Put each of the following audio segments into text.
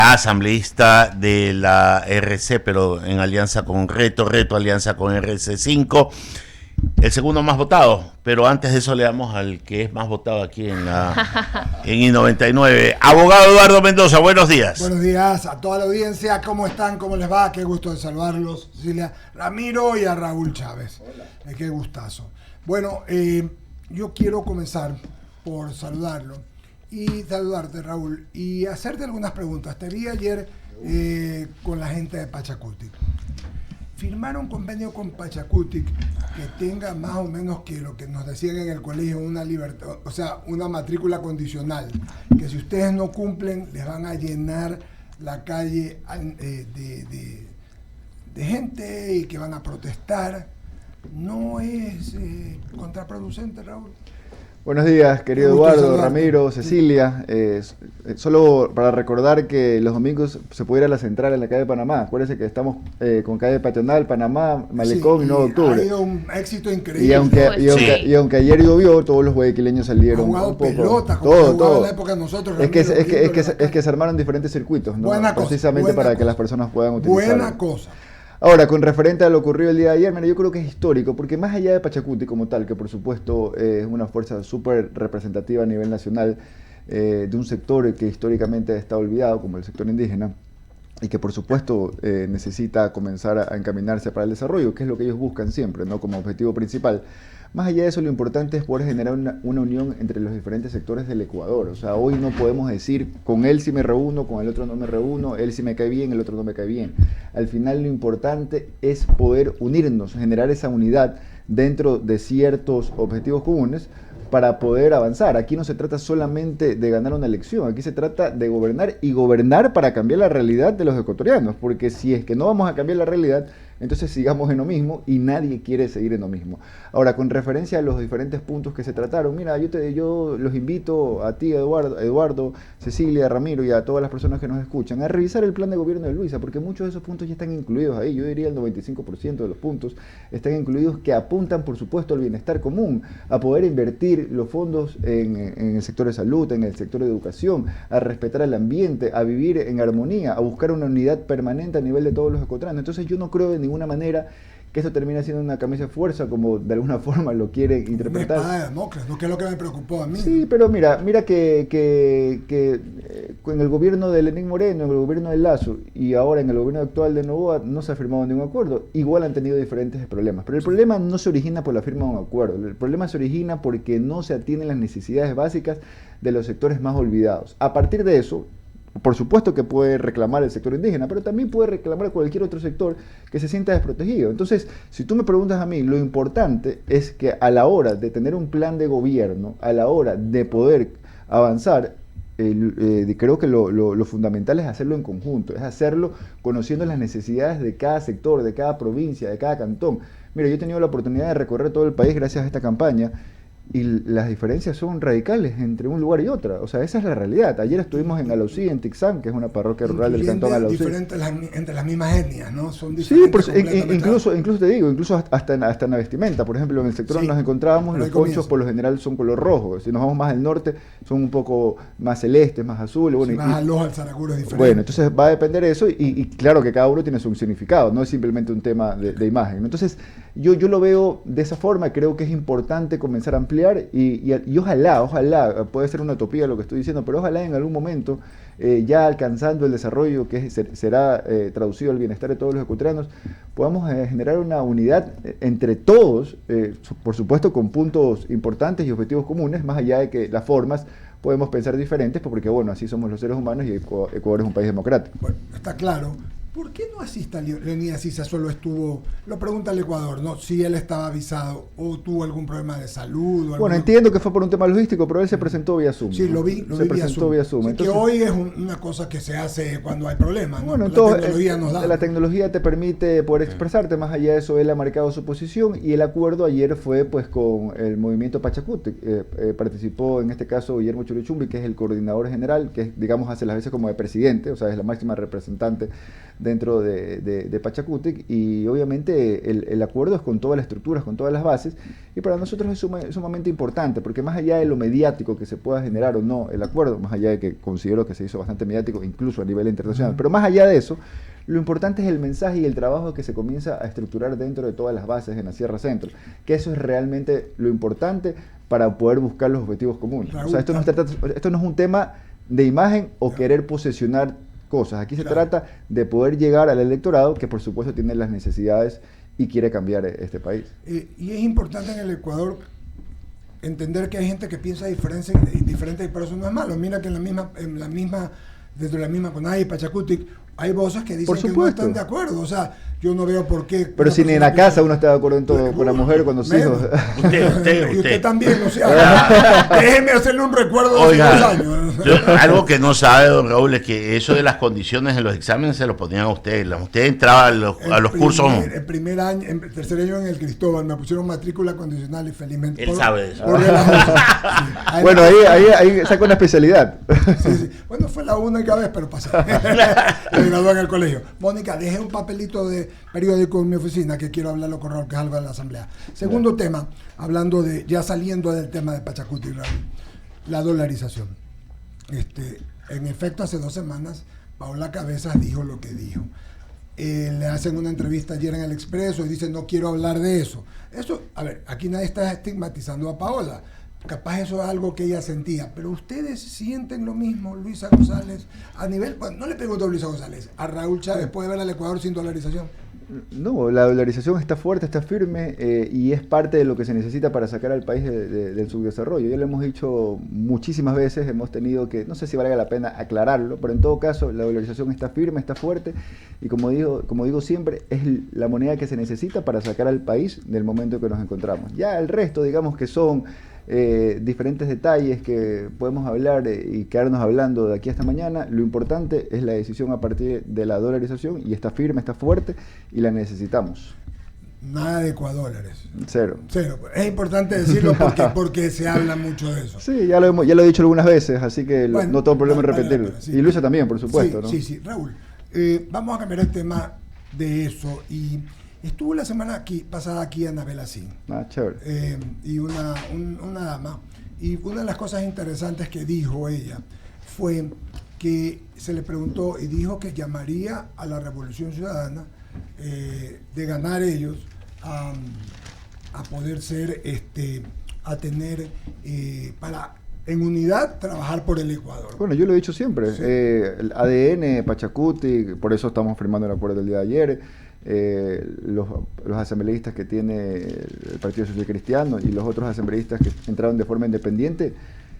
ya asambleísta de la RC, pero en alianza con Reto alianza con RC5, el segundo más votado, pero antes de eso le damos al que es más votado aquí en I99. Abogado Eduardo Mendoza, buenos días. Buenos días a toda la audiencia, ¿cómo están? ¿Cómo les va? Qué gusto de saludarlos, Cecilia Ramiro y a Raúl Chávez. Qué gustazo. Bueno, yo quiero comenzar por saludarlo y saludarte, Raúl, y hacerte algunas preguntas. Te vi ayer con la gente de Pachacutic. Firmaron un convenio con Pachacutic que tenga más o menos que lo que nos decían en el colegio, una libertad, o sea, una matrícula condicional, que si ustedes no cumplen les van a llenar la calle de gente y que van a protestar. ¿No es contraproducente, Raúl? Buenos días, querido Eduardo, Ramiro, Cecilia. Solo para recordar que los domingos se puede ir a la central en la calle de Panamá. Acuérdense que estamos con calle Patronal, Panamá, Malecón, sí, y 9 de octubre. Ha hado un éxito increíble. Y aunque ayer llovió, todos los guayaquileños salieron. Han jugado un poco, pelota, como todo. En la época de nosotros. Es que se armaron diferentes circuitos, ¿no? Precisamente para que las personas puedan utilizar. Buena cosa. Ahora, con referente a lo ocurrido el día de ayer, mira, yo creo que es histórico, porque más allá de Pachacuti como tal, que por supuesto es una fuerza súper representativa a nivel nacional de un sector que históricamente está olvidado, como el sector indígena, y que por supuesto necesita comenzar a encaminarse para el desarrollo, que es lo que ellos buscan siempre, ¿no? Como objetivo principal. Más allá de eso, lo importante es poder generar una unión entre los diferentes sectores del Ecuador. O sea, hoy no podemos decir, con él sí me reúno, con el otro no me reúno, él sí me cae bien, el otro no me cae bien. Al final lo importante es poder unirnos, generar esa unidad dentro de ciertos objetivos comunes para poder avanzar. Aquí no se trata solamente de ganar una elección, aquí se trata de gobernar y gobernar para cambiar la realidad de los ecuatorianos, porque si es que no vamos a cambiar la realidad, entonces sigamos en lo mismo y nadie quiere seguir en lo mismo. Ahora, con referencia a los diferentes puntos que se trataron, mira, yo los invito a ti, Eduardo, Cecilia, Ramiro y a todas las personas que nos escuchan a revisar el plan de gobierno de Luisa, porque muchos de esos puntos ya están incluidos ahí. Yo diría el 95% de los puntos están incluidos, que apuntan, por supuesto, al bienestar común, a poder invertir los fondos en el sector de salud, en el sector de educación, a respetar el ambiente, a vivir en armonía, a buscar una unidad permanente a nivel de todos los ecuatorianos. Entonces yo no creo de ninguna manera que eso termine siendo una camisa de fuerza, como de alguna forma lo quieren interpretar. Una espada de Damocles, ¿no? Que es lo que me preocupó a mí. Sí, pero mira que en el gobierno de Lenín Moreno, en el gobierno de Lasso y ahora en el gobierno actual de Noboa no se ha firmado ningún acuerdo. Igual han tenido diferentes problemas, pero el problema no se origina por la firma de un acuerdo. El problema se origina porque no se atienden las necesidades básicas de los sectores más olvidados. A partir de eso, por supuesto que puede reclamar el sector indígena, pero también puede reclamar cualquier otro sector que se sienta desprotegido. Entonces, si tú me preguntas a mí, lo importante es que a la hora de tener un plan de gobierno, a la hora de poder avanzar, creo que lo fundamental es hacerlo en conjunto, es hacerlo conociendo las necesidades de cada sector, de cada provincia, de cada cantón. Mira, yo he tenido la oportunidad de recorrer todo el país gracias a esta campaña, y las diferencias son radicales entre un lugar y otra. O sea, esa es la realidad. Ayer estuvimos en Alausí, en Tixán, que es una parroquia rural del cantón Alausí. Diferentes entre las mismas etnias, ¿no? Son diferentes. Sí, incluso te digo, incluso hasta en la vestimenta. Por ejemplo, en el sector donde nos encontrábamos, los ponchos por lo general son color rojo. Si nos vamos más al norte, son un poco más celestes, más azules. Bueno, más al ojo, al Saraguro es diferente. Bueno, entonces va a depender de eso y claro que cada uno tiene su significado, no es simplemente un tema de imagen. Entonces, yo lo veo de esa forma. Creo que es importante comenzar a ampliar y ojalá, puede ser una utopía lo que estoy diciendo, pero ojalá en algún momento, ya alcanzando el desarrollo que será traducido al bienestar de todos los ecuatorianos, podamos generar una unidad entre todos, por supuesto con puntos importantes y objetivos comunes, más allá de que las formas podemos pensar diferentes, porque bueno, así somos los seres humanos y Ecuador es un país democrático. Bueno, está claro. ¿Por qué no asista Leonidas Issa? Solo estuvo, lo pregunta el Ecuador, ¿no? Si él estaba avisado o tuvo algún problema de salud. Bueno, entiendo que fue por un tema logístico, pero él se presentó vía Zoom. Sí, lo vi vía Zoom. Sí, entonces, que hoy es una cosa que se hace cuando hay problemas, ¿no? Bueno, entonces, la tecnología te permite poder expresarte, más allá de eso él ha marcado su posición y el acuerdo ayer fue pues con el movimiento Pachacuti. Participó en este caso Guillermo Churichumbi, que es el coordinador general, que digamos hace las veces como de presidente, o sea, es la máxima representante dentro de Pachakutik, y obviamente el acuerdo es con todas las estructuras, con todas las bases, y para nosotros es sumamente importante, porque más allá de lo mediático que se pueda generar o no el acuerdo, más allá de que considero que se hizo bastante mediático incluso a nivel internacional, pero más allá de eso, lo importante es el mensaje y el trabajo que se comienza a estructurar dentro de todas las bases en la Sierra Centro, que eso es realmente lo importante para poder buscar los objetivos comunes. O sea, esto no es un tema de imagen o querer posesionar cosas. Aquí se trata de poder llegar al electorado que por supuesto tiene las necesidades y quiere cambiar este país. Y es importante en el Ecuador entender que hay gente que piensa diferente, pero eso no es malo. Mira que dentro de la misma CONAIE y Pachakutik hay voces que dicen que no están de acuerdo. O sea, yo no veo por qué. Pero si ni en la casa uno está de acuerdo en todo, con la mujer, con los hijos. Y usted también, o sea, déjeme hacerle un recuerdo de hace 2 años. Algo que no sabe, don Raúl, es que eso de las condiciones de los exámenes se lo ponían a usted. Usted entraba a los cursos. El primer año, el tercer año en el Cristóbal, me pusieron matrícula condicional y felizmente. Él sabe eso. Sí. Bueno, ahí saca una especialidad. Sí. Bueno, fue la única vez, pero pasé. Me gradué en el colegio. Mónica, dejé un papelito de periódico en mi oficina que quiero hablarlo con Raúl, que es algo de la asamblea. Segundo tema, hablando ya saliendo del tema de Pachakutik, Raúl, la dolarización. En efecto, hace 2 semanas, Paola Cabezas dijo lo que dijo. Le hacen una entrevista ayer en El Expreso y dice, no quiero hablar de eso. Eso, a ver, aquí nadie está estigmatizando a Paola. Capaz eso es algo que ella sentía, pero ustedes sienten lo mismo, Luisa González, a nivel, bueno, no le pregunto a Luisa González, a Raúl Chávez, ¿puede ver al Ecuador sin dolarización? No, la dolarización está fuerte, está firme, y es parte de lo que se necesita para sacar al país del subdesarrollo. Ya lo hemos dicho muchísimas veces, hemos tenido que, no sé si valga la pena aclararlo, pero en todo caso la dolarización está firme, está fuerte, y como digo siempre, es la moneda que se necesita para sacar al país del momento que nos encontramos. Ya el resto, digamos que son diferentes detalles que podemos hablar y quedarnos hablando de aquí hasta mañana. Lo importante es la decisión a partir de la dolarización, y está firme, está fuerte y la necesitamos. Nada de ecuadólares. Cero. Es importante decirlo porque se habla mucho de eso. Sí, ya lo he dicho algunas veces, así que bueno, no tengo problema en repetirlo. Sí. Y Luisa también, por supuesto. Sí. Raúl, vamos a cambiar el tema de eso. Y estuvo la semana pasada aquí Anabela Sin. Chévere. Y una dama. Y una de las cosas interesantes que dijo ella fue que se le preguntó y dijo que llamaría a la Revolución Ciudadana de ganar ellos a poder ser, a tener para en unidad trabajar por el Ecuador. Bueno, yo lo he dicho siempre. Sí. El ADN, Pachakutik, por eso estamos firmando el acuerdo del día de ayer. Los asambleístas que tiene el Partido Social Cristiano y los otros asambleístas que entraron de forma independiente,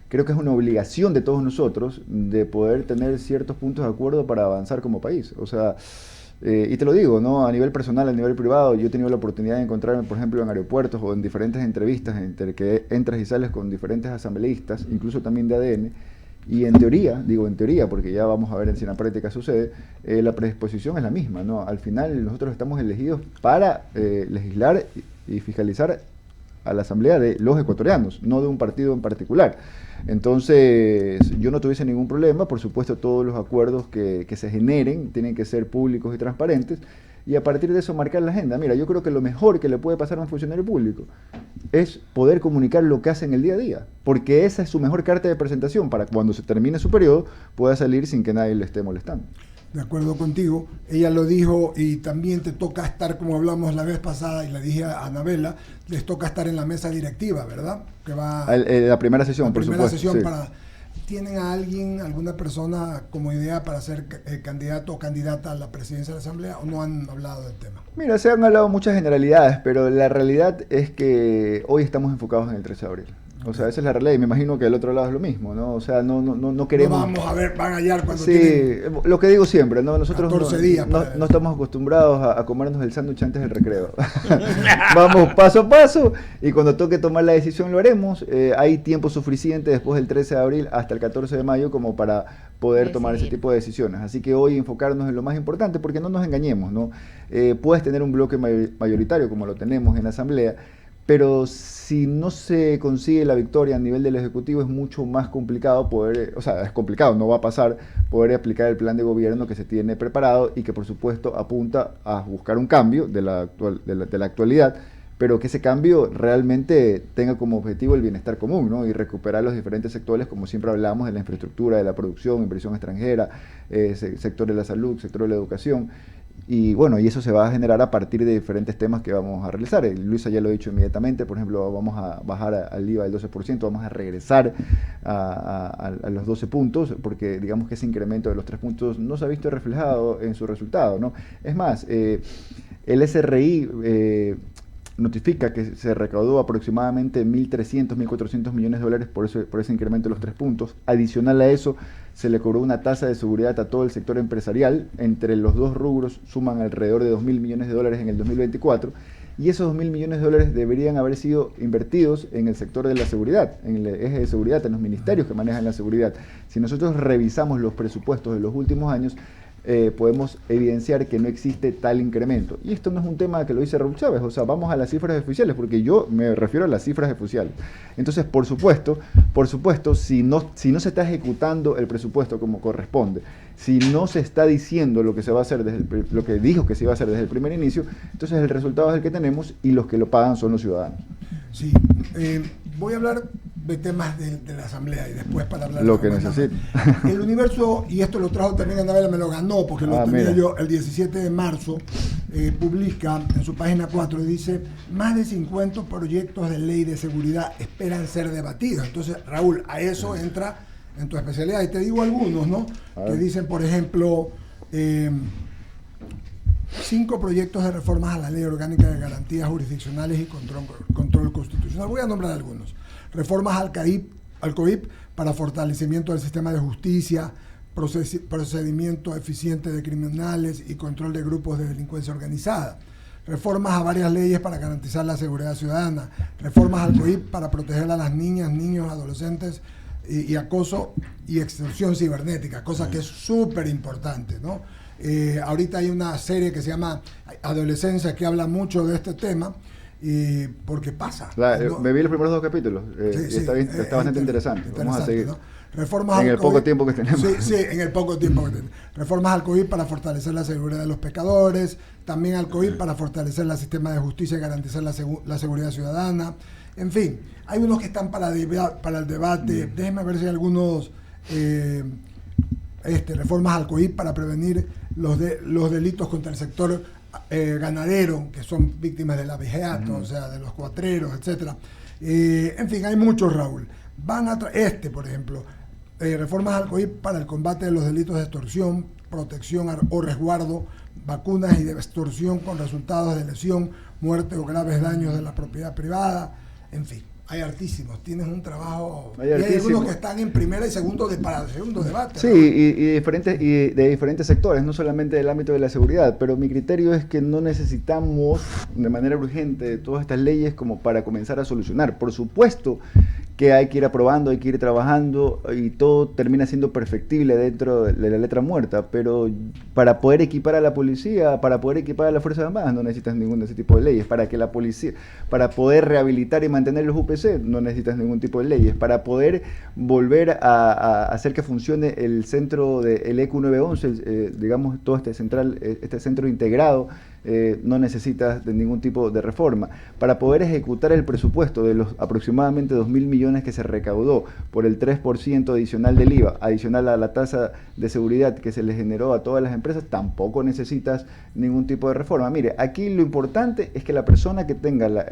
creo que es una obligación de todos nosotros de poder tener ciertos puntos de acuerdo para avanzar como país. O sea, y te lo digo, ¿no? A nivel personal, a nivel privado, yo he tenido la oportunidad de encontrarme, por ejemplo, en aeropuertos o en diferentes entrevistas entre que entras y sales con diferentes asambleístas, incluso también de ADN, y en teoría, porque ya vamos a ver si en la práctica sucede, la predisposición es la misma, ¿no? Al final nosotros estamos elegidos para legislar y fiscalizar a la asamblea de los ecuatorianos, no de un partido en particular. Entonces, yo no tuviese ningún problema. Por supuesto, todos los acuerdos que se generen tienen que ser públicos y transparentes, y a partir de eso marcar la agenda. Mira, yo creo que lo mejor que le puede pasar a un funcionario público es poder comunicar lo que hace en el día a día, porque esa es su mejor carta de presentación para cuando se termine su periodo pueda salir sin que nadie le esté molestando. De acuerdo contigo, ella lo dijo, y también te toca estar, como hablamos la vez pasada y le dije a Anabela, les toca estar en la mesa directiva, ¿verdad? Que va la primera sesión, por supuesto. Sesión, sí. ¿Tienen a alguna persona como idea para ser candidato o candidata a la presidencia de la Asamblea, o no han hablado del tema? Mira, se han hablado muchas generalidades, pero la realidad es que hoy estamos enfocados en el 13 de abril. O sea, esa es la realidad, y me imagino que del otro lado es lo mismo, ¿no? O sea, no queremos... No vamos a ver, van a hallar cuando tienen... lo que digo siempre, ¿no? Nosotros 14 días no estamos acostumbrados a comernos el sándwich antes del recreo. Vamos paso a paso, y cuando toque tomar la decisión lo haremos. Hay tiempo suficiente después del 13 de abril hasta el 14 de mayo como para poder tomar ese tipo de decisiones. Así que hoy enfocarnos en lo más importante, porque no nos engañemos, ¿no? Puedes tener un bloque mayoritario como lo tenemos en la Asamblea, pero si no se consigue la victoria a nivel del Ejecutivo es mucho más complicado poder, o sea, es complicado, no va a pasar poder aplicar el plan de gobierno que se tiene preparado y que por supuesto apunta a buscar un cambio de la actualidad, pero que ese cambio realmente tenga como objetivo el bienestar común, ¿no? Y recuperar los diferentes sectores, como siempre hablamos, de la infraestructura, de la producción, inversión extranjera, sector de la salud, sector de la educación. Y bueno, y eso se va a generar a partir de diferentes temas que vamos a realizar. Luisa ya lo ha dicho inmediatamente, por ejemplo, vamos a bajar al IVA del 12%, vamos a regresar a los 12 puntos, porque digamos que ese incremento de los 3 puntos no se ha visto reflejado en su resultado, ¿no? Es más, el SRI notifica que se recaudó aproximadamente 1.300, 1.400 millones de dólares por ese incremento de los 3 puntos. Adicional a eso, se le cobró una tasa de seguridad a todo el sector empresarial. Entre los dos rubros suman alrededor de 2.000 millones de dólares en el 2024. Y esos 2.000 millones de dólares deberían haber sido invertidos en el sector de la seguridad, en el eje de seguridad, en los ministerios que manejan la seguridad. Si nosotros revisamos los presupuestos de los últimos años, podemos evidenciar que no existe tal incremento. Y esto no es un tema que lo dice Raúl Chávez, o sea, vamos a las cifras oficiales, porque yo me refiero a las cifras oficiales. Entonces, por supuesto, si no se está ejecutando el presupuesto como corresponde, si no se está diciendo lo que se va a hacer lo que dijo que se iba a hacer desde el primer inicio, entonces el resultado es el que tenemos y los que lo pagan son los ciudadanos. Sí, voy a hablar de temas de la Asamblea y después para hablar lo de que necesite. El Universo, y esto lo trajo también Anabela, me lo ganó porque lo tenía mira. yo el 17 de marzo, publica en su página 4 y dice, más de 50 proyectos de ley de seguridad esperan ser debatidos. Entonces, Raúl, a eso entra en tu especialidad. Y te digo algunos, ¿no? Que dicen, por ejemplo, 5 proyectos de reformas a la Ley Orgánica de Garantías Jurisdiccionales y Control Constitucional. Voy a nombrar algunos. Reformas al COIP para fortalecimiento del sistema de justicia, procedimiento eficiente de criminales y control de grupos de delincuencia organizada. Reformas a varias leyes para garantizar la seguridad ciudadana. Reformas al COIP para proteger a las niñas, niños, adolescentes y acoso y extorsión cibernética, cosa que es súper importante, ¿no? Ahorita hay una serie que se llama Adolescencia que habla mucho de este tema porque pasa. ¿No? Me vi los primeros 2 capítulos sí, está bastante interesante. Vamos a seguir. ¿No? Reformas en el poco tiempo que tenemos. Sí, en el poco tiempo que tenemos. Reformas al COIP para fortalecer la seguridad de los pecadores, también al COIP para fortalecer el sistema de justicia y garantizar la seguridad ciudadana. En fin, hay unos que están para el debate. Déjenme ver si hay algunos reformas al COIP para prevenir los delitos contra el sector ganadero, que son víctimas del abigeato, o sea, de los cuatreros, etcétera. En fin, hay muchos, Raúl. Por ejemplo, reformas al COIP para el combate de los delitos de extorsión, protección o resguardo, vacunas y de extorsión con resultados de lesión, muerte o graves daños de la propiedad privada. En fin, hay hartísimos. Tienes un trabajo. Hay algunos que están en primera y para el segundo debate. Sí, y de diferentes sectores, no solamente del ámbito de la seguridad, pero mi criterio es que no necesitamos de manera urgente todas estas leyes como para comenzar a solucionar. Por supuesto que hay que ir aprobando, hay que ir trabajando y todo termina siendo perfectible dentro de la letra muerta, pero para poder equipar a la policía, para poder equipar a las Fuerzas Armadas no necesitas ningún de ese tipo de leyes, para poder rehabilitar y mantener los UPC no necesitas ningún tipo de leyes, para poder volver a hacer que funcione el centro del EQ 911, digamos todo este centro integrado, no necesitas de ningún tipo de reforma. Para poder ejecutar el presupuesto de los aproximadamente 2.000 millones que se recaudó por el 3% adicional del IVA, adicional a la tasa de seguridad que se le generó a todas las empresas, tampoco necesitas ningún tipo de reforma. Mire, aquí lo importante es que la persona que tenga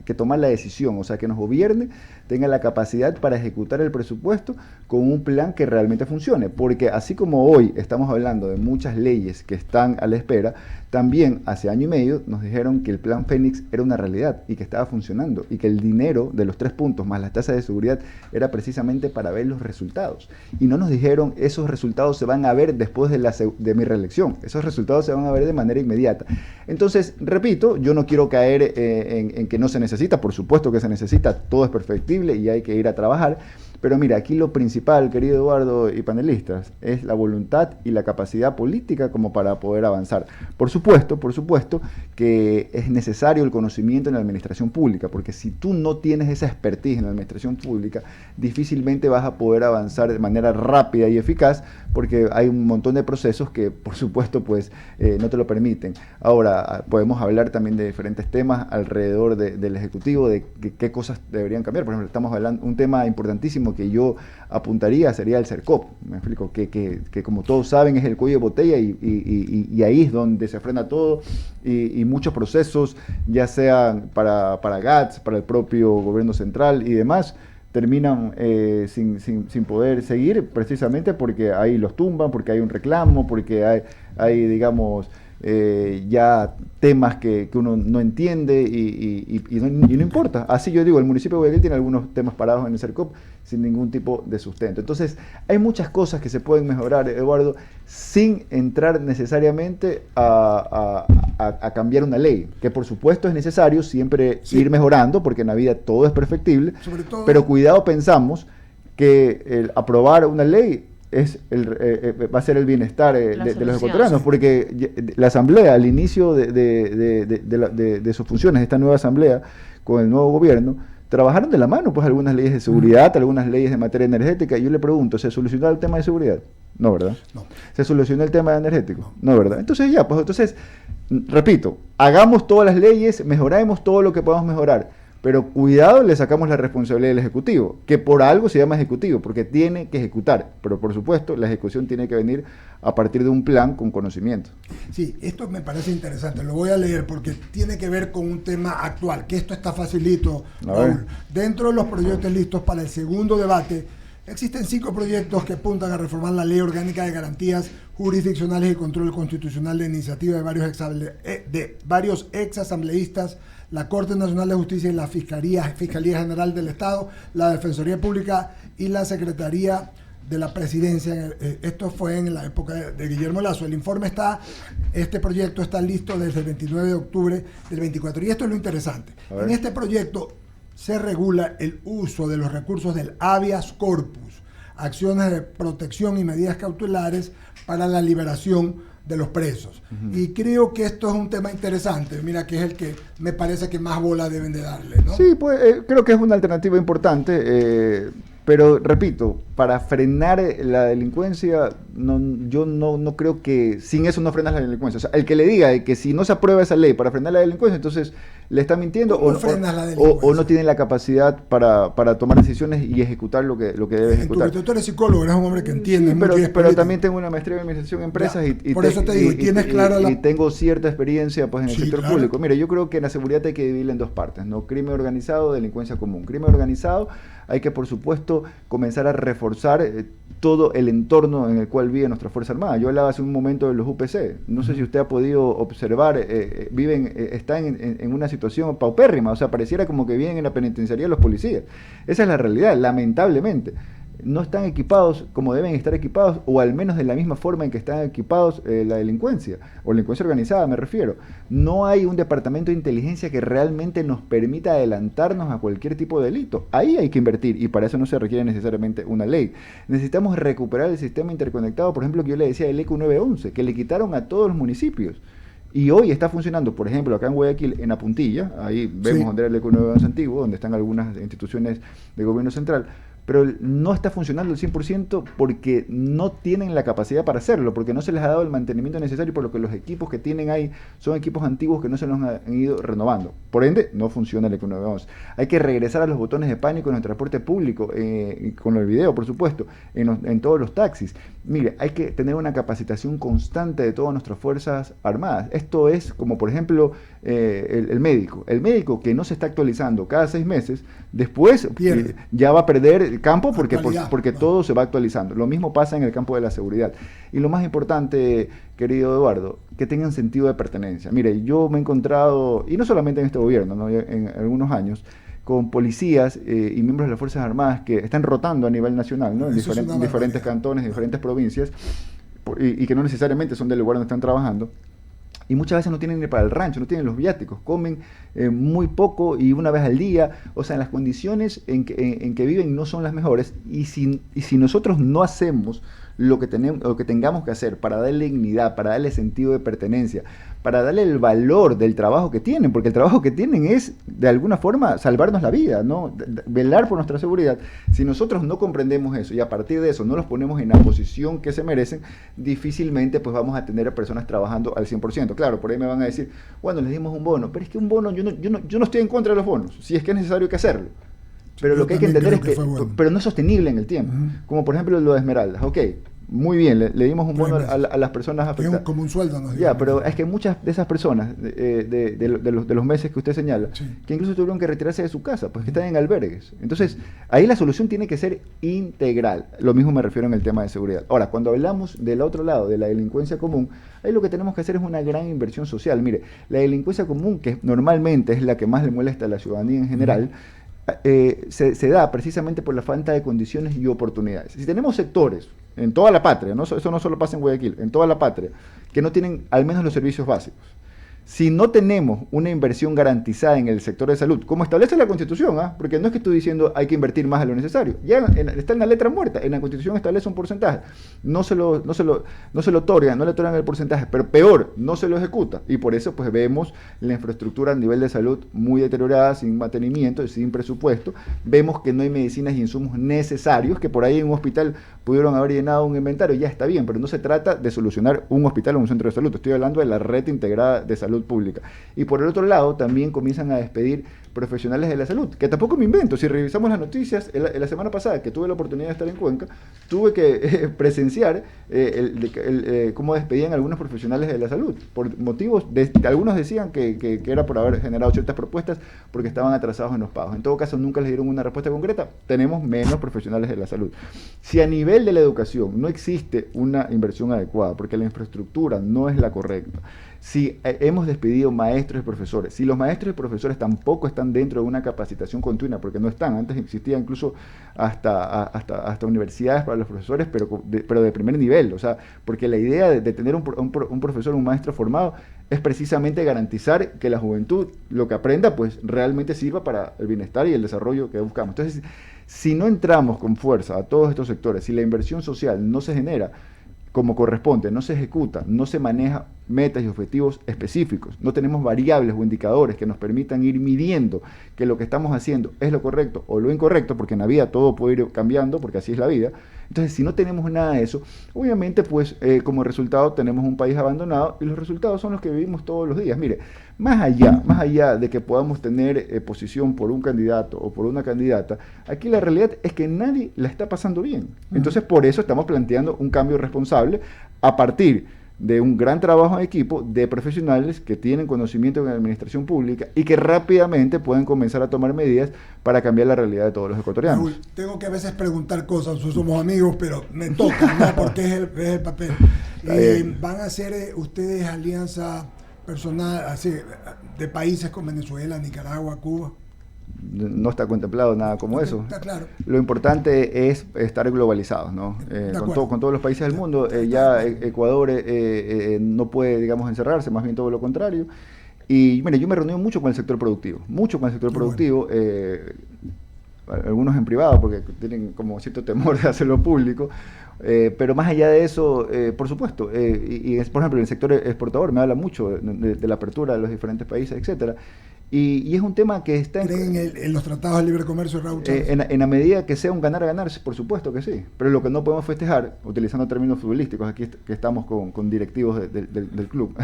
que tomar la decisión, o sea, que nos gobierne, tenga la capacidad para ejecutar el presupuesto con un plan que realmente funcione, porque así como hoy estamos hablando de muchas leyes que están a la espera, también hace año y medio nos dijeron que el plan Fénix era una realidad y que estaba funcionando y que el dinero de los 3 puntos más las tasas de seguridad era precisamente para ver los resultados. Y no nos dijeron esos resultados se van a ver después de mi reelección, esos resultados se van a ver de manera inmediata. Entonces, repito, yo no quiero caer en que no se necesita, por supuesto que se necesita, todo es perfectible y hay que ir a trabajar, Pero mira, aquí lo principal, querido Eduardo y panelistas, es la voluntad y la capacidad política como para poder avanzar. Por supuesto que es necesario el conocimiento en la administración pública, porque si tú no tienes esa expertise en la administración pública, difícilmente vas a poder avanzar de manera rápida y eficaz, porque hay un montón de procesos que, por supuesto, pues no te lo permiten. Ahora, podemos hablar también de diferentes temas alrededor del Ejecutivo, de qué cosas deberían cambiar. Por ejemplo, estamos hablando, un tema importantísimo que yo apuntaría sería el CERCOP. Me explico, que como todos saben es el cuello de botella y ahí es donde se frena todo y muchos procesos, ya sean para GATS, para el propio gobierno central y demás, terminan sin poder seguir precisamente porque ahí los tumban, porque hay un reclamo, porque hay digamos, ya temas que uno no entiende y no importa. Así yo digo, el municipio de Guayaquil tiene algunos temas parados en el CERCOP sin ningún tipo de sustento. Entonces, hay muchas cosas que se pueden mejorar, Eduardo, sin entrar necesariamente a cambiar una ley, que por supuesto es necesario siempre ir mejorando, porque en la vida todo es perfectible, pero cuidado, pensamos que el aprobar una ley va a ser el bienestar de los ecuatorianos, porque la asamblea, al inicio de sus funciones, esta nueva asamblea con el nuevo gobierno, trabajaron de la mano pues algunas leyes de seguridad, algunas leyes de materia energética. Y yo le pregunto, ¿se solucionó el tema de seguridad? No, ¿verdad? No. ¿Se solucionó el tema energético? No, ¿verdad? Entonces repito, hagamos todas las leyes, mejoremos todo lo que podamos mejorar, pero cuidado, le sacamos la responsabilidad del Ejecutivo, que por algo se llama Ejecutivo, porque tiene que ejecutar, pero por supuesto la ejecución tiene que venir a partir de un plan con conocimiento. Sí, esto me parece interesante, lo voy a leer porque tiene que ver con un tema actual, que esto está facilito, Raúl. Dentro de los proyectos listos para el segundo debate, existen 5 proyectos que apuntan a reformar la Ley Orgánica de Garantías Jurisdiccionales y Control Constitucional de iniciativa de varios exasambleístas, la Corte Nacional de Justicia y la Fiscalía General del Estado, la Defensoría Pública y la Secretaría de la Presidencia. Esto fue en la época de Guillermo Lazo. Este proyecto está listo desde el 29 de octubre del 24. Y esto es lo interesante. En este proyecto se regula el uso de los recursos del habeas corpus, acciones de protección y medidas cautelares para la liberación de los presos. Y creo que esto es un tema interesante, mira, que es el que me parece que más bola deben de darle, ¿no? Sí, pues creo que es una alternativa importante, pero repito, para frenar la delincuencia, yo no creo que sin eso no frenas la delincuencia. O sea, el que le diga que si no se aprueba esa ley para frenar la delincuencia, entonces le está mintiendo o no tiene la capacidad para tomar decisiones y ejecutar lo que debe ejecutar. Tú eres psicólogo, eres un hombre que entiende. Sí, pero también tengo una maestría en administración de empresas por eso te digo, tienes clara y tengo cierta experiencia pues en el sector público. Mira, yo creo que la seguridad hay que dividirla en 2 partes, ¿no? Crimen organizado, delincuencia común. Crimen organizado, hay que por supuesto comenzar a reforzar todo el entorno en el cual vive nuestra Fuerza Armada. Yo hablaba hace un momento de los UPC. No sé si usted ha podido observar, están en una situación paupérrima, o sea, pareciera como que viven en la penitenciaría los policías. Esa es la realidad, lamentablemente. No están equipados como deben estar equipados, o al menos de la misma forma en que están equipados la delincuencia, o la delincuencia organizada me refiero. No hay un departamento de inteligencia que realmente nos permita adelantarnos a cualquier tipo de delito. Ahí hay que invertir, y para eso no se requiere necesariamente una ley. Necesitamos recuperar el sistema interconectado, por ejemplo, que yo le decía del ECU 911, que le quitaron a todos los municipios. Y hoy está funcionando, por ejemplo, acá en Guayaquil, en La Puntilla, ahí vemos donde era el ECU 911 antiguo, donde están algunas instituciones del gobierno central, pero no está funcionando al 100% porque no tienen la capacidad para hacerlo, porque no se les ha dado el mantenimiento necesario, por lo que los equipos que tienen ahí son equipos antiguos que no se los han ido renovando. Por ende, no funciona el ECU 911. Hay que regresar a los botones de pánico en el transporte público, con el video, por supuesto, en todos los taxis. Mire, hay que tener una capacitación constante de todas nuestras Fuerzas Armadas. Esto es como, por ejemplo, el médico. El médico que no se está actualizando cada 6 meses, después ya va a perder el campo porque todo se va actualizando. Lo mismo pasa en el campo de la seguridad. Y lo más importante, querido Eduardo, que tengan sentido de pertenencia. Mire, yo me he encontrado, y no solamente en este gobierno, ¿no? En algunos años, con policías y miembros de las Fuerzas Armadas que están rotando a nivel nacional, ¿no? En diferentes cantones, en diferentes provincias, y que no necesariamente son del lugar donde están trabajando, y muchas veces no tienen ni para el rancho, no tienen los viáticos, comen muy poco y una vez al día, o sea, las condiciones en que viven no son las mejores, y si nosotros no hacemos lo que tengamos que hacer para darle dignidad, para darle sentido de pertenencia, para darle el valor del trabajo que tienen, porque el trabajo que tienen es, de alguna forma, salvarnos la vida, ¿no? Velar por nuestra seguridad. Si nosotros no comprendemos eso y a partir de eso no los ponemos en la posición que se merecen, difícilmente pues vamos a tener a personas trabajando al 100%. Claro, por ahí me van a decir, bueno, les dimos un bono, pero es que un bono, yo no estoy en contra de los bonos, si es que es necesario que hacerlo. Pero lo que hay que entender es que bueno. Pero no es sostenible en el tiempo. Como por ejemplo lo de Esmeraldas. Ok, muy bien, le dimos un bono a las personas afectadas. Como un sueldo, ¿no? Ya, pero es que muchas de esas personas, de los meses que usted señala, sí, que incluso tuvieron que retirarse de su casa, pues que están en albergues. Entonces, ahí la solución tiene que ser integral. Lo mismo me refiero en el tema de seguridad. Ahora, cuando hablamos del otro lado, de la delincuencia común, ahí lo que tenemos que hacer es una gran inversión social. Mire, la delincuencia común, que normalmente es la que más le molesta a la ciudadanía en general, se da precisamente por la falta de condiciones y oportunidades. Si tenemos sectores en toda la patria, ¿no? Eso no solo pasa en Guayaquil, en toda la patria, que no tienen al menos los servicios básicos. Si no tenemos una inversión garantizada en el sector de salud, como establece la Constitución, porque no es que estoy diciendo hay que invertir más de lo necesario, ya está en la letra muerta, en la Constitución establece un porcentaje, no se lo otorgan, no le otorgan el porcentaje, pero peor, no se lo ejecuta, y por eso pues vemos la infraestructura a nivel de salud muy deteriorada, sin mantenimiento, sin presupuesto, vemos que no hay medicinas y insumos necesarios, que por ahí en un hospital pudieron haber llenado un inventario, ya está bien, pero no se trata de solucionar un hospital o un centro de salud, estoy hablando de la red integrada de salud pública. Y por el otro lado también comienzan a despedir profesionales de la salud, que tampoco me invento. Si revisamos las noticias, la semana pasada que tuve la oportunidad de estar en Cuenca, tuve que presenciar cómo despedían a algunos profesionales de la salud, por motivos, algunos decían que era por haber generado ciertas propuestas porque estaban atrasados en los pagos. En todo caso, nunca les dieron una respuesta concreta, tenemos menos profesionales de la salud. Si a nivel de la educación no existe una inversión adecuada, porque la infraestructura no es la correcta, si hemos despedido maestros y profesores, si los maestros y profesores tampoco están dentro de una capacitación continua, porque no están, antes existía incluso hasta universidades para los profesores, pero de primer nivel, o sea, porque la idea de tener un profesor, un maestro formado, es precisamente garantizar que la juventud, lo que aprenda, pues realmente sirva para el bienestar y el desarrollo que buscamos. Entonces, si no entramos con fuerza a todos estos sectores, si la inversión social no se genera como corresponde, no se ejecuta, no se maneja metas y objetivos específicos, no tenemos variables o indicadores que nos permitan ir midiendo que lo que estamos haciendo es lo correcto o lo incorrecto, porque en la vida todo puede ir cambiando, porque así es la vida. Entonces, si no tenemos nada de eso, obviamente, pues, como resultado tenemos un país abandonado, y los resultados son los que vivimos todos los días. Mire, más allá de que podamos tener posición por un candidato o por una candidata, aquí la realidad es que nadie la está pasando bien. Entonces, por eso estamos planteando un cambio responsable a partir de un gran trabajo en equipo de profesionales que tienen conocimiento en la administración pública y que rápidamente pueden comenzar a tomar medidas para cambiar la realidad de todos los ecuatorianos. Raúl, tengo que a veces preguntar cosas, somos amigos, pero me toca, ¿no? Porque es el papel. ¿Van a hacer ustedes alianza personal así, de países como Venezuela, Nicaragua, Cuba? No está contemplado nada como eso. Está claro. Lo importante es estar globalizados, ¿no? Con todos los países del mundo. Ya Ecuador no puede, digamos, encerrarse, más bien todo lo contrario. Y mire, yo me reuní mucho con el sector productivo, productivo, algunos en privado porque tienen como cierto temor de hacerlo público. Pero más allá de eso, por supuesto, por ejemplo, en el sector exportador me habla mucho de la apertura de los diferentes países, etcétera. Y es un tema que está ¿Creen en los tratados de libre comercio, Raúl Chávez? En la medida que sea un ganar-ganar, por supuesto que sí. Pero lo que no podemos festejar, utilizando términos futbolísticos, aquí que estamos con directivos del club,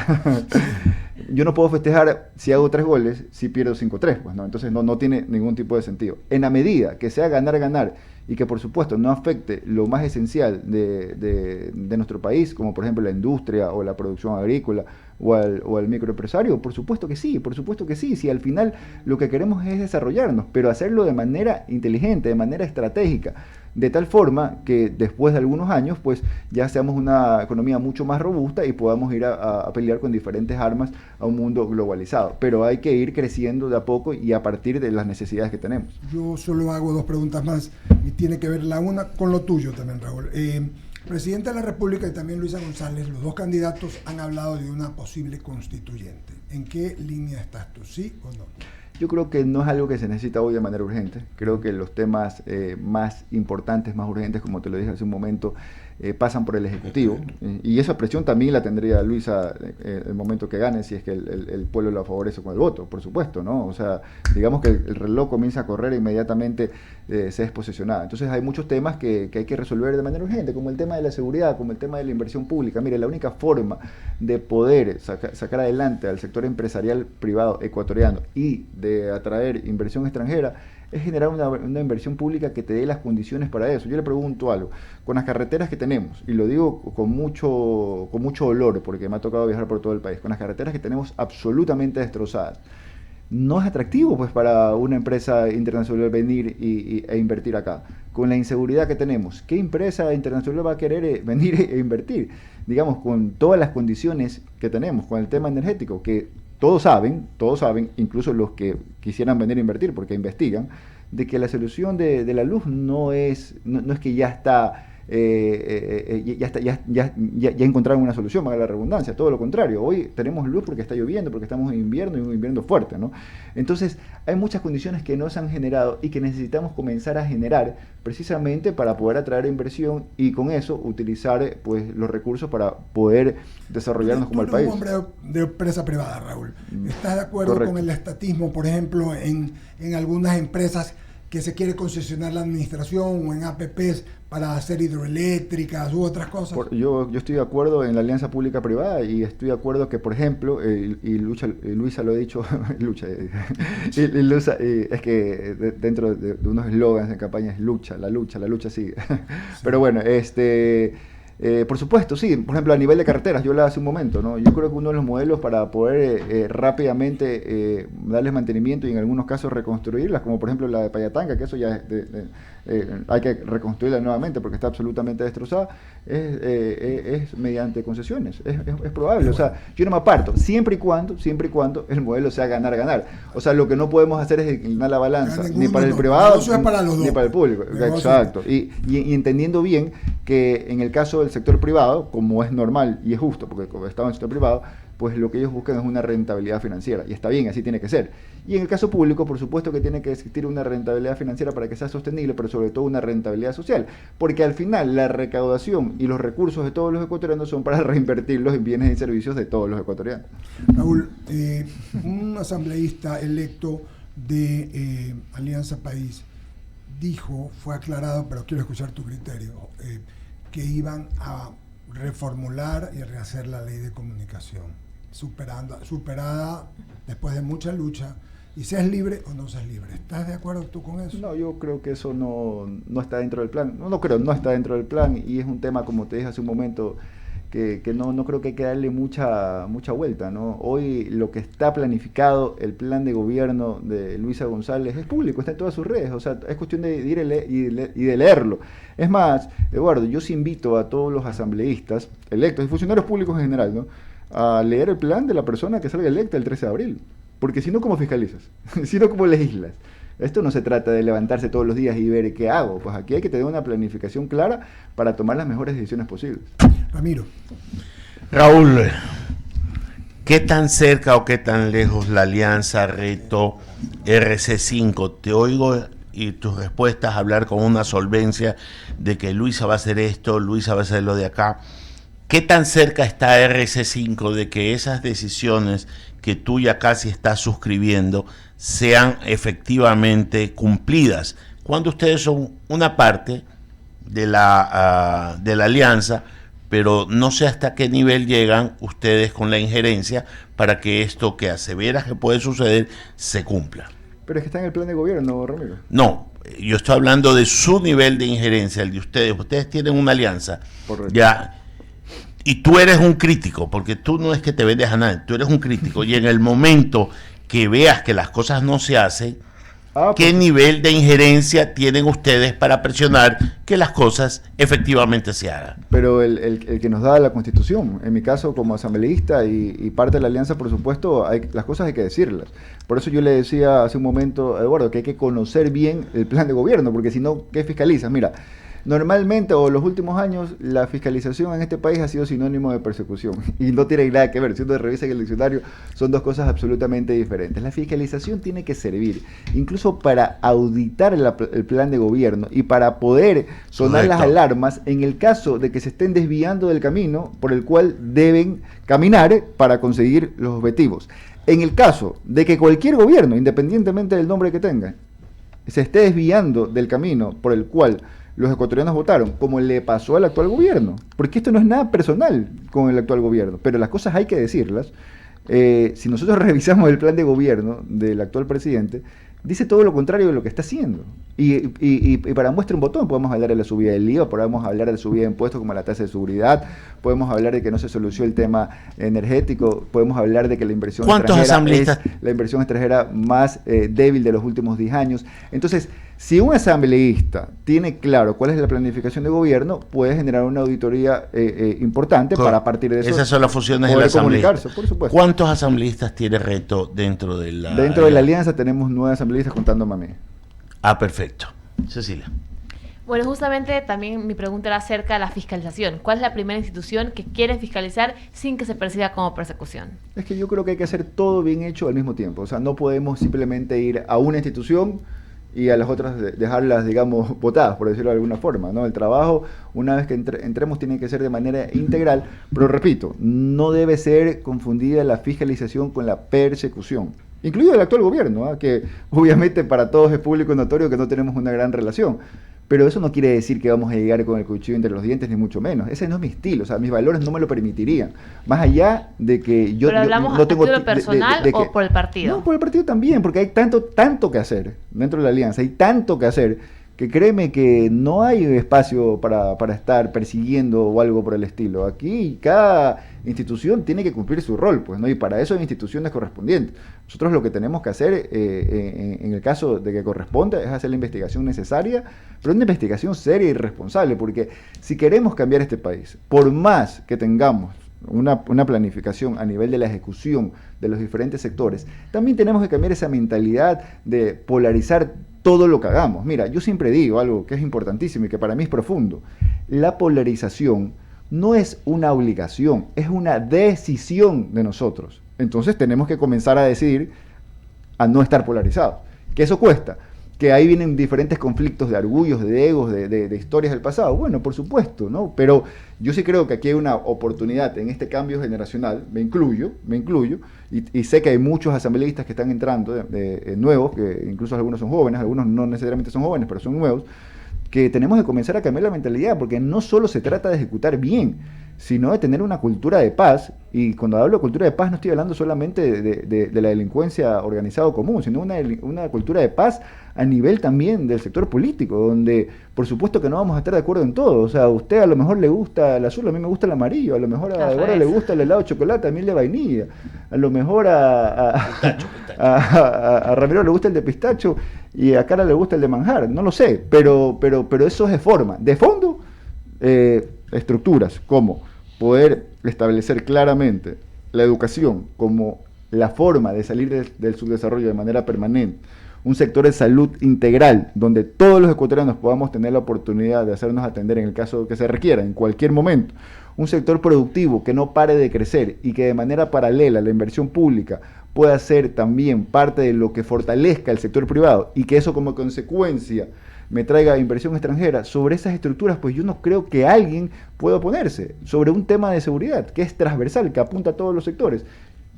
yo no puedo festejar si hago 3 goles, si pierdo 5-3, pues, ¿no? Entonces no tiene ningún tipo de sentido. En la medida que sea ganar-ganar y que por supuesto no afecte lo más esencial de nuestro país, como por ejemplo la industria o la producción agrícola o al microempresario, por supuesto que sí, si al final lo que queremos es desarrollarnos, pero hacerlo de manera inteligente, de manera estratégica, de tal forma que después de algunos años pues ya seamos una economía mucho más robusta y podamos ir a pelear con diferentes armas a un mundo globalizado, pero hay que ir creciendo de a poco y a partir de las necesidades que tenemos. Yo solo hago 2 preguntas más y tiene que ver la una con lo tuyo también, Raúl. Presidente de la República y también Luisa González, los dos candidatos han hablado de una posible constituyente. ¿En qué línea estás tú, sí o no? Yo creo que no es algo que se necesita hoy de manera urgente. Creo que los temas más importantes, más urgentes, como te lo dije hace un momento, pasan por el Ejecutivo. Y esa presión también la tendría Luisa el momento que gane, si es que el pueblo la favorece con el voto, por supuesto, ¿no? O sea, digamos que el reloj comienza a correr e inmediatamente se es posesionada. Entonces hay muchos temas que hay que resolver de manera urgente, como el tema de la seguridad, como el tema de la inversión pública. Mire, la única forma de poder sacar adelante al sector empresarial privado ecuatoriano y de atraer inversión extranjera es generar una inversión pública que te dé las condiciones para eso. Yo le pregunto algo, con las carreteras que tenemos, y lo digo con mucho dolor, porque me ha tocado viajar por todo el país, con las carreteras que tenemos absolutamente destrozadas, no es atractivo pues para una empresa internacional venir e invertir acá. Con la inseguridad que tenemos, ¿qué empresa internacional va a querer venir e invertir? Digamos, con todas las condiciones que tenemos, con el tema energético, que todos saben, incluso los que quisieran venir a invertir, porque investigan, de que la solución de la luz no es que ya está, ya encontraron una solución, valga la redundancia, todo lo contrario. Hoy tenemos luz porque está lloviendo, porque estamos en invierno y un invierno fuerte, ¿no? Entonces, hay muchas condiciones que no se han generado y que necesitamos comenzar a generar precisamente para poder atraer inversión y con eso utilizar pues los recursos para poder desarrollarnos como el país. Tú eres un hombre de empresa privada, Raúl. ¿Estás de acuerdo Correcto. con el estatismo, por ejemplo, en algunas empresas que se quiere concesionar la administración o en APPs para hacer hidroeléctricas u otras cosas? Yo estoy de acuerdo en la alianza pública-privada y estoy de acuerdo que, por ejemplo, Luisa lo ha dicho, es que dentro de unos eslogans de campaña es la lucha sigue. Sí. Pero bueno, por supuesto, sí. Por ejemplo, a nivel de carreteras, yo hablaba hace un momento, ¿no? Yo creo que uno de los modelos para poder rápidamente darles mantenimiento y en algunos casos reconstruirlas, como por ejemplo la de Payatanca, que eso ya hay que reconstruirla nuevamente porque está absolutamente destrozada, es mediante concesiones. Es probable. O sea, yo no me aparto, siempre y cuando el modelo sea ganar-ganar. O sea, lo que no podemos hacer es inclinar la balanza, ni para el privado, ni para el público. Exacto. Y entendiendo bien que en el caso del sector privado, como es normal y es justo, porque como estaba en el sector privado, pues lo que ellos buscan es una rentabilidad financiera, y está bien, así tiene que ser. Y en el caso público, por supuesto que tiene que existir una rentabilidad financiera para que sea sostenible, pero sobre todo una rentabilidad social, porque al final la recaudación y los recursos de todos los ecuatorianos son para reinvertirlos en bienes y servicios de todos los ecuatorianos. Raúl, un asambleísta electo de Alianza País fue aclarado, pero quiero escuchar tu criterio, que iban a reformular y rehacer la ley de comunicación, superada después de mucha lucha, y seas libre o no seas libre. ¿Estás de acuerdo tú con eso? No, yo creo que eso no está dentro del plan. No está dentro del plan, y es un tema, como te dije hace un momento, que no creo que hay que darle mucha vuelta, ¿no? Hoy lo que está planificado, el plan de gobierno de Luisa González, es público, está en todas sus redes, o sea, es cuestión de ir y de leerlo. Es más, Eduardo, yo sí invito a todos los asambleístas electos y funcionarios públicos en general, ¿no?, a leer el plan de la persona que salga electa el 13 de abril, porque si no, ¿cómo fiscalizas? Si no, ¿cómo legislas? Esto no se trata de levantarse todos los días y ver qué hago, pues aquí hay que tener una planificación clara para tomar las mejores decisiones posibles. Ramiro. Raúl, ¿qué tan cerca o qué tan lejos la alianza Reto RC5? Te oigo y tus respuestas hablar con una solvencia de que Luisa va a hacer esto, Luisa va a hacer lo de acá. ¿Qué tan cerca está RC5 de que esas decisiones que tú ya casi estás suscribiendo sean efectivamente cumplidas? Cuando ustedes son una parte de la alianza, pero no sé hasta qué nivel llegan ustedes con la injerencia para que esto que aseveras que puede suceder se cumpla. Pero es que está en el plan de gobierno, Ramiro. No, yo estoy hablando de su nivel de injerencia, el de ustedes. Ustedes tienen una alianza. Correcto. Ya. Y tú eres un crítico, porque tú no es que te vendes a nadie, tú eres un crítico. Y en el momento que veas que las cosas no se hacen, ¿qué nivel de injerencia tienen ustedes para presionar que las cosas efectivamente se hagan? Pero el que nos da la Constitución, en mi caso como asambleísta y parte de la alianza, por supuesto, las cosas hay que decirlas. Por eso yo le decía hace un momento a Eduardo que hay que conocer bien el plan de gobierno, porque si no, ¿qué fiscalizas? Mira, normalmente, o los últimos años, la fiscalización en este país ha sido sinónimo de persecución. Y no tiene nada que ver. Si uno revisa el diccionario, son dos cosas absolutamente diferentes. La fiscalización tiene que servir incluso para auditar el plan de gobierno y para poder sonar las alarmas en el caso de que se estén desviando del camino por el cual deben caminar para conseguir los objetivos. En el caso de que cualquier gobierno, independientemente del nombre que tenga, se esté desviando del camino por el cual los ecuatorianos votaron, como le pasó al actual gobierno, porque esto no es nada personal con el actual gobierno, pero las cosas hay que decirlas. Si nosotros revisamos el plan de gobierno del actual presidente, dice todo lo contrario de lo que está haciendo. Y para muestra un botón, podemos hablar de la subida del IVA, podemos hablar de subida de impuestos como la tasa de seguridad, podemos hablar de que no se solucionó el tema energético, podemos hablar de que la inversión extranjera es la inversión extranjera más débil de los últimos 10 años. Entonces, si un asambleísta tiene claro cuál es la planificación de gobierno, puede generar una auditoría importante para a partir de eso. Esas son las funciones de la asamblea. Por supuesto. ¿Cuántos asambleístas tiene Reto dentro de la... Dentro de la alianza tenemos 9 asambleístas contando a mí. Ah, perfecto. Cecilia. Bueno, justamente también mi pregunta era acerca de la fiscalización. ¿Cuál es la primera institución que quieren fiscalizar sin que se perciba como persecución? Es que yo creo que hay que hacer todo bien hecho al mismo tiempo. O sea, no podemos simplemente ir a una institución y a las otras dejarlas, digamos, botadas, por decirlo de alguna forma, ¿no? El trabajo, una vez que entremos, tiene que ser de manera integral, pero repito, no debe ser confundida la fiscalización con la persecución, incluido el actual gobierno, ¿eh? Que obviamente para todos es público y notorio que no tenemos una gran relación. Pero eso no quiere decir que vamos a llegar con el cuchillo entre los dientes, ni mucho menos. Ese no es mi estilo, o sea, mis valores no me lo permitirían. Más allá de que yo... ¿Pero hablamos no tengo a título personal o por el partido? No, por el partido también, porque hay tanto que hacer dentro de la alianza, hay tanto que hacer, que créeme que no hay espacio para estar persiguiendo o algo por el estilo. Aquí cada institución tiene que cumplir su rol, pues, ¿no? Y para eso hay instituciones correspondientes. Nosotros lo que tenemos que hacer, en el caso de que corresponda, es hacer la investigación necesaria, pero una investigación seria y responsable, porque si queremos cambiar este país, por más que tengamos una planificación a nivel de la ejecución de los diferentes sectores, también tenemos que cambiar esa mentalidad de polarizar todo lo que hagamos. Mira, yo siempre digo algo que es importantísimo y que para mí es profundo. La polarización no es una obligación, es una decisión de nosotros. Entonces tenemos que comenzar a decidir a no estar polarizados. ¿Que eso cuesta? Que ahí vienen diferentes conflictos de orgullos, de egos, de historias del pasado. Bueno, por supuesto, ¿no? Pero yo sí creo que aquí hay una oportunidad en este cambio generacional, me incluyo, y sé que hay muchos asambleístas que están entrando, nuevos, que incluso algunos son jóvenes, algunos no necesariamente son jóvenes, pero son nuevos, que tenemos que comenzar a cambiar la mentalidad, porque no solo se trata de ejecutar bien, sino de tener una cultura de paz. Y cuando hablo de cultura de paz no estoy hablando solamente de la delincuencia organizada o común, sino una cultura de paz a nivel también del sector político, donde por supuesto que no vamos a estar de acuerdo en todo. O sea, a usted a lo mejor le gusta el azul, a mí me gusta el amarillo, a lo mejor a Débora le gusta el helado de chocolate, a mí el de vainilla, a lo mejor pistacho. A Ramiro le gusta el de pistacho y a Cara le gusta el de manjar, no lo sé, pero eso es de forma. De fondo, estructuras como poder establecer claramente la educación como la forma de salir del subdesarrollo de manera permanente, un sector de salud integral donde todos los ecuatorianos podamos tener la oportunidad de hacernos atender en el caso que se requiera, en cualquier momento, un sector productivo que no pare de crecer y que de manera paralela la inversión pública pueda ser también parte de lo que fortalezca el sector privado y que eso como consecuencia me traiga inversión extranjera. Sobre esas estructuras, pues yo no creo que alguien pueda oponerse. Sobre un tema de seguridad que es transversal, que apunta a todos los sectores.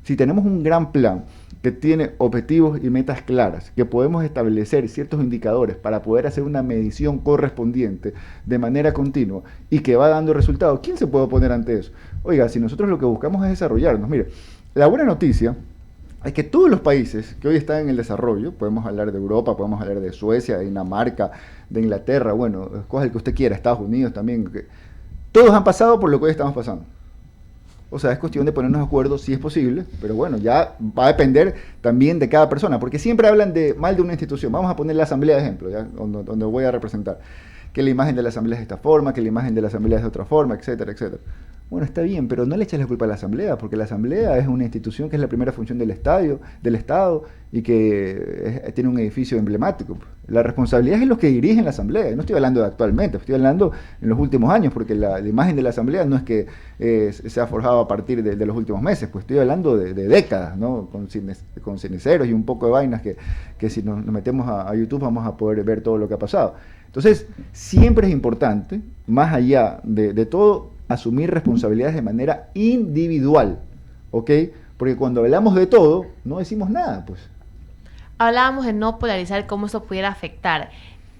Si tenemos un gran plan que tiene objetivos y metas claras, que podemos establecer ciertos indicadores para poder hacer una medición correspondiente de manera continua y que va dando resultados, ¿quién se puede oponer ante eso? Oiga, si nosotros lo que buscamos es desarrollarnos, mire, la buena noticia es que todos los países que hoy están en el desarrollo, podemos hablar de Europa, podemos hablar de Suecia, de Dinamarca, de Inglaterra, bueno, escoja el que usted quiera, Estados Unidos también, todos han pasado por lo que hoy estamos pasando. O sea, es cuestión de ponernos de acuerdo si es posible, pero bueno, ya va a depender también de cada persona, porque siempre hablan mal de una institución. Vamos a poner la Asamblea de ejemplo, ¿ya? Donde voy a representar. que la imagen de la asamblea es de esta forma, que la imagen de la asamblea es de otra forma, etcétera, etcétera. Bueno, está bien, pero no le eches la culpa a la asamblea, porque la asamblea es una institución que es la primera función del Estado y que tiene un edificio emblemático. La responsabilidad es de los que dirigen la asamblea, y no estoy hablando de actualmente, estoy hablando en los últimos años, porque la imagen de la asamblea no es que se ha forjado a partir de los últimos meses, pues estoy hablando de décadas, ¿no? Con ceniceros y un poco de vainas que si nos metemos a YouTube vamos a poder ver todo lo que ha pasado. Entonces, siempre es importante, más allá de todo, asumir responsabilidades de manera individual, ¿ok? Porque cuando hablamos de todo, no decimos nada, pues. Hablábamos de no polarizar, cómo eso pudiera afectar.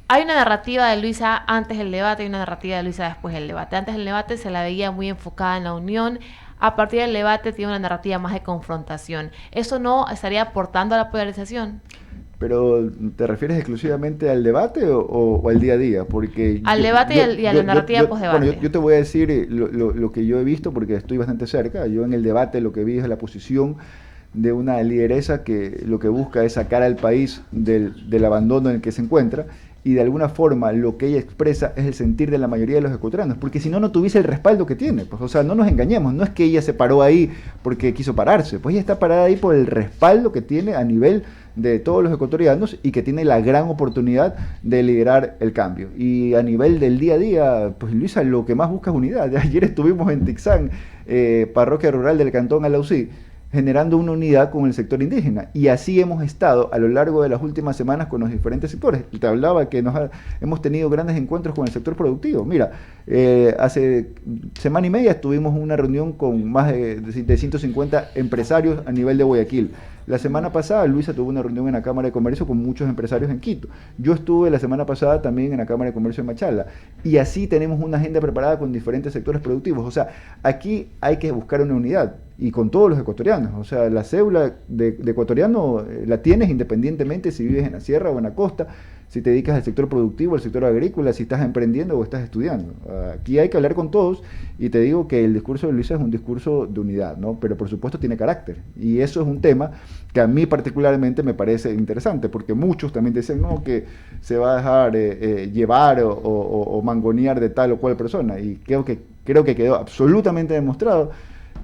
Hay una narrativa de Luisa antes del debate y una narrativa de Luisa después del debate. Antes del debate se la veía muy enfocada en la unión. A partir del debate tiene una narrativa más de confrontación. ¿Eso no estaría aportando a la polarización? Pero, ¿te refieres exclusivamente al debate o al día a día? Porque al debate y a la narrativa post-debate. Bueno, yo te voy a decir lo que yo he visto, porque estoy bastante cerca. Yo en el debate lo que vi es la posición de una lideresa que lo que busca es sacar al país del abandono en el que se encuentra, y de alguna forma lo que ella expresa es el sentir de la mayoría de los ecuatorianos, porque si no, no tuviese el respaldo que tiene. Pues, o sea, no nos engañemos, no es que ella se paró ahí porque quiso pararse, pues ella está parada ahí por el respaldo que tiene a nivel de todos los ecuatorianos y que tiene la gran oportunidad de liderar el cambio. Y a nivel del día a día, pues Luisa lo que más busca es unidad. Ayer estuvimos en Tixán, parroquia rural del Cantón Alausí, generando una unidad con el sector indígena, y así hemos estado a lo largo de las últimas semanas con los diferentes sectores. Y te hablaba que hemos tenido grandes encuentros con el sector productivo. Mira, hace semana y media tuvimos una reunión con más de 150 empresarios a nivel de Guayaquil. La semana pasada Luisa tuvo una reunión en la Cámara de Comercio con muchos empresarios en Quito. Yo estuve la semana pasada también en la Cámara de Comercio de Machala. Y así tenemos una agenda preparada con diferentes sectores productivos. O sea, aquí hay que buscar una unidad, y con todos los ecuatorianos. O sea, la cédula de ecuatoriano la tienes independientemente si vives en la sierra o en la costa, si te dedicas al sector productivo, al sector agrícola, si estás emprendiendo o estás estudiando. Aquí hay que hablar con todos, y te digo que el discurso de Luisa es un discurso de unidad, ¿no? Pero por supuesto tiene carácter, y eso es un tema que a mí particularmente me parece interesante, porque muchos también dicen, no, que se va a dejar llevar o mangonear de tal o cual persona, y creo que quedó absolutamente demostrado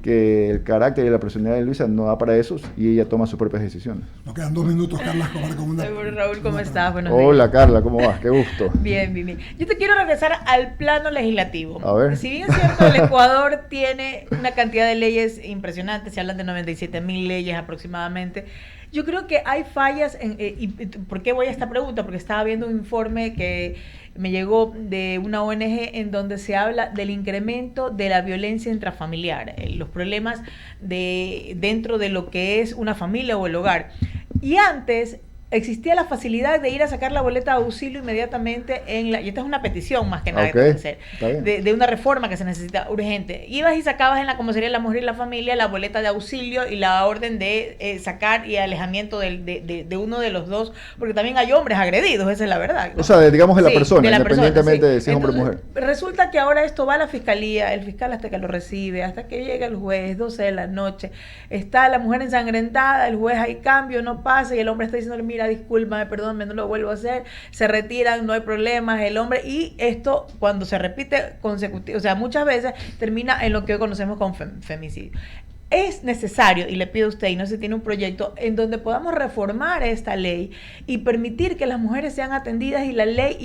que el carácter y la personalidad de Luisa no da para eso, y ella toma sus propias decisiones. Nos quedan 2 minutos, Carla Escobar, con una... Raúl, ¿cómo estás? Buenos Hola, días. Carla, ¿cómo vas? Qué gusto. Bien, bien, bien. Yo te quiero regresar al plano legislativo. A ver. Si bien es cierto, el Ecuador tiene una cantidad de leyes impresionantes, se hablan de 97,000 leyes aproximadamente. Yo creo que hay fallas ¿y por qué voy a esta pregunta? Porque estaba viendo un informe que me llegó de una ONG en donde se habla del incremento de la violencia intrafamiliar, los problemas dentro de lo que es una familia o el hogar. Y antes existía la facilidad de ir a sacar la boleta de auxilio inmediatamente y esta es una petición más que nada que hacer, de una reforma que se necesita urgente. Ibas y sacabas en la comisaría de la mujer y la familia la boleta de auxilio y la orden de sacar y alejamiento de uno de los dos, porque también hay hombres agredidos, esa es la verdad, ¿no? O sea, digamos de la persona, de independientemente persona, de si es hombre o mujer. Resulta que ahora esto va a la fiscalía, el fiscal hasta que lo recibe, hasta que llega el juez, 12 de la noche, está la mujer ensangrentada, el juez hay cambio, no pasa, y el hombre está diciéndole, mira, discúlpame, perdóname, no lo vuelvo a hacer, se retiran, no hay problemas, el hombre, y esto cuando se repite consecutivo, o sea, muchas veces termina en lo que hoy conocemos como femicidio. Es necesario, y le pido a usted, y no se tiene un proyecto en donde podamos reformar esta ley y permitir que las mujeres sean atendidas, y la ley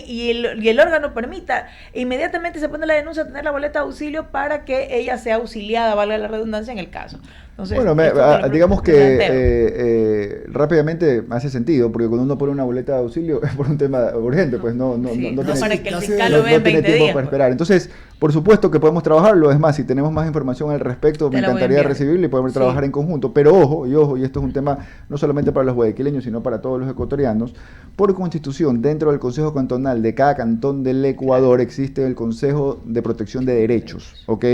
y el órgano permita, e inmediatamente se pone la denuncia, tener la boleta de auxilio para que ella sea auxiliada, valga la redundancia, en el caso. Entonces, bueno, digamos que rápidamente hace sentido, porque cuando uno pone una boleta de auxilio es por un tema urgente, pues no tiene, para que el fiscal lo vea en 20 tiempo días, para esperar. Entonces, por supuesto que podemos trabajarlo. Es más, si tenemos más información al respecto, me encantaría recibirla y podemos trabajar en conjunto. Pero ojo, y esto es un tema no solamente para los guayaquileños, sino para todos los ecuatorianos. Por constitución, dentro del Consejo Cantonal de cada cantón del Ecuador existe el Consejo de Protección de Derechos, ¿ok?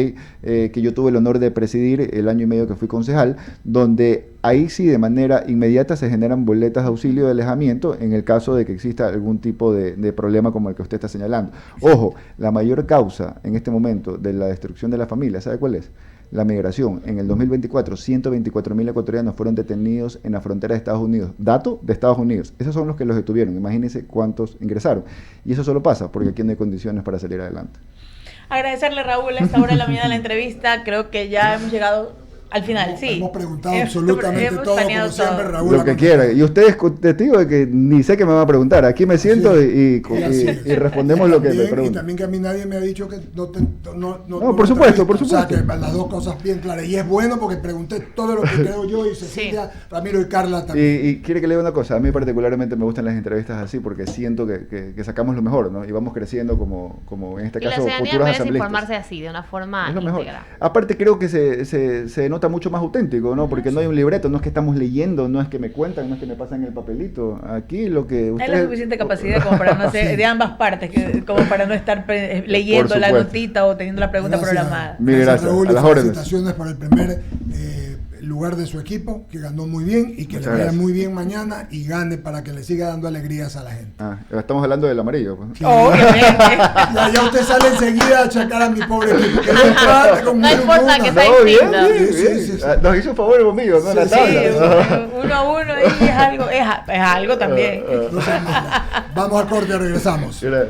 Que yo tuve el honor de presidir el año y medio que fui concejal, donde ahí sí de manera inmediata se generan boletas de auxilio de alejamiento en el caso de que exista algún tipo de problema como el que usted está señalando. Ojo, la mayor causa en este momento de la destrucción de la familia, ¿sabe cuál es? la migración. En el 2024, 124.000 ecuatorianos fueron detenidos en la frontera de Estados Unidos. Dato de Estados Unidos. Esos son los que los detuvieron. Imagínense cuántos ingresaron. Y eso solo pasa porque aquí no hay condiciones para salir adelante. Agradecerle, Raúl, a esta hora de la mañana de la entrevista. Creo que ya hemos llegado al final, sí. Hemos preguntado absolutamente hemos todo, como planeado siempre, todo. Raúl. Lo que quiera. Y ustedes, testigo de que ni sé qué me van a preguntar. Aquí me siento y respondemos lo que me Y preguntan. también que a mí nadie me ha dicho que No, por supuesto, por O sea, supuesto. que las dos cosas bien claras. Y es bueno porque pregunté todo lo que creo yo y Cecilia, Ramiro y Carla también. Y quiere que le diga una cosa, a mí particularmente me gustan las entrevistas así porque siento que sacamos lo mejor, ¿no? Y vamos creciendo como en este Y la caso ciudadanía futuros merece asambleístas. informarse así, de una forma Es lo mejor. íntegra. Aparte creo que se nota mucho más auténtico, ¿no? Porque no hay un libreto, no es que estamos leyendo, no es que me cuentan, no es que me pasan el papelito. Aquí lo que Hay ustedes... la suficiente capacidad como para no ser de ambas partes, como para no estar leyendo la supuesto. notita o teniendo la pregunta programada. Mil gracias, Raúl, a las y órdenes. felicitaciones por el primer lugar de su equipo, que ganó muy bien y que Muchas le vaya gracias. muy bien mañana y gane para que le siga dando alegrías a la gente. Estamos hablando del amarillo. Pues. Obviamente. Ya usted sale enseguida a achacar a mi pobre equipo. Que no empate con No menos importa una. que sea No, bien, distinto. bien, Sí, bien. sí, sí. Nos hizo un favor el bombillo, ¿no? La Sí, tabla. 1-1 ahí es algo también. No seas mala. Vamos al corte, regresamos. Mira.